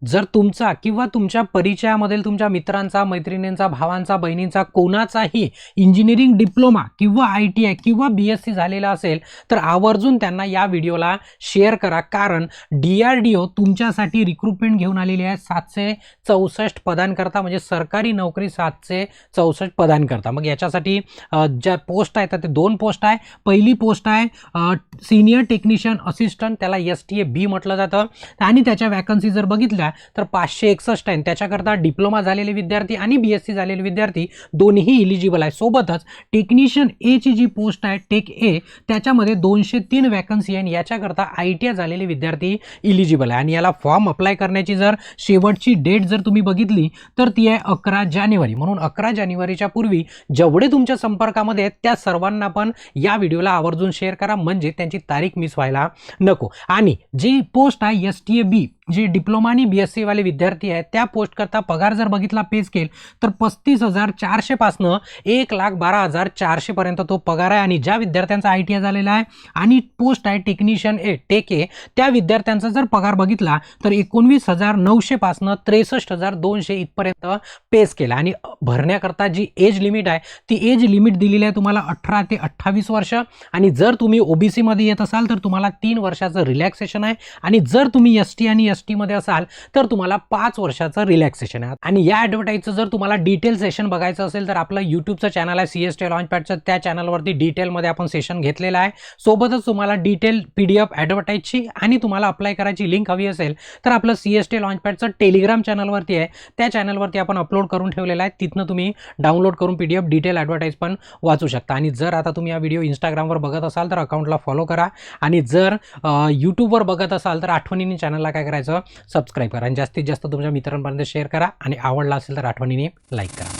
जर तुमचा किंवा तुमच्या परिचयामधील तुमच्या मित्रांचा, मैत्रिणींचा, भावांचा, बहिणींचा कोणाचाही इंजिनिअरिंग डिप्लोमा किंवा ITI किंवा BSc झालेला असेल तर आवर्जून त्यांना या व्हिडिओला शेअर करा, कारण DRDO तुमच्यासाठी रिक्रुटमेंट घेऊन आलेली आहे 764 पदांकरता, म्हणजे सरकारी नोकरी 764 पदांकरता। मग याच्यासाठी ज्या पोस्ट आहेत ते 2 पोस्ट आहे। पहिली पोस्ट आहे सिनियर टेक्निशियन असिस्टंट, त्याला STA-B म्हटलं जातं, आणि त्याच्या वॅकन्सी जर बघितल्या तर 561 आहे। त्याच्याकरता डिप्लोमा झालेले विद्यार्थी आणि BSc झालेले विद्यार्थी दोन्ही इलिजिबल आहे। सोबतच टेक्निशियन A ची जी पोस्ट आहे टेक A, त्याच्यामध्ये 203 वॅकन्सी आहे। याच्याकरता ITI झालेले विद्यार्थी इलिजिबल आहे। आणि याला फॉर्म अप्लाय करण्याची जर शेवटची डेट जर तुम्ही बघितली तर ती आहे 11 जानेवारी। म्हणून 11 जानेवारीच्या पूर्वी जेवढे तुमच्या संपर्कामध्ये आहेत त्या सर्वांना पण या व्हिडिओला आवर्जून शेअर करा, म्हणजे त्यांची तारीख मिस व्हायला नको। आणि जी पोस्ट आहे STA-B, जे डिप्लोमा आणि BSc वाले विद्यार्थी आहेत त्या पोस्ट करता पगार जर बघितला पे स्केल तर 35,400 पासून 1,12,400 पर्यंत तो पगार आहे। आणि ज्या विद्यार्थ्यांचा ITI झालेला आहे आणि पोस्ट आहे टेक्निशियन A टेक A, त्या विद्यार्थ्यांचा जर पगार बघितला तर 19,900 पासून 63,200 इथपर्यंत पे स्केल। आणि भरण्याकरता जी एज लिमिट आहे ती एज लिमिट दिलेली आहे तुम्हाला 18 ते 28 वर्ष। आणि जर तुम्ही OBC मध्ये येत असाल तर तुम्हाला 3 वर्षाचं रिलॅक्सेशन आहे, आणि जर तुम्ही ST आणि ST मध्ये असाल तर तुम्हाला 5 वर्षाचं रिलॅक्सेशन आहे। आणि या ॲडव्हर्टाईजचं जर तुम्हाला डिटेल सेशन बघायचं असेल तर आपलं यूट्यूबचं चॅनल आहे CST लॉन्चपॅडचं, त्या चॅनलवरती डिटेलमध्ये आपण सेशन घेतलेलं आहे। सोबतच तुम्हाला डिटेल PDF ॲडव्हर्टाईजची आणि तुम्हाला अप्लाय करायची लिंक हवी असेल तर आपलं CST लॉन्चपॅडचं टेलिग्राम चॅनलवरती आहे, त्या चॅनलवरती आपण अपलोड करून ठेवलेलं आहे। तिथनं तुम्ही डाउनलोड करून PDF डिटेल ॲडव्हर्टाईज पण वाचू शकता। आणि जर आता तुम्ही हा व्हिडिओ इंस्टाग्रामवर बघत असाल तर अकाउंटला फॉलो करा, आणि जर यूट्यूबवर बघत असाल तर आठवणीने चॅनलला काय करायचं, सबस्क्राईब करा, आणि जास्तीत जास्त तुमच्या मित्रांपर्यंत शेअर करा, आणि आवडला असेल तर आठवणीने लाईक करा।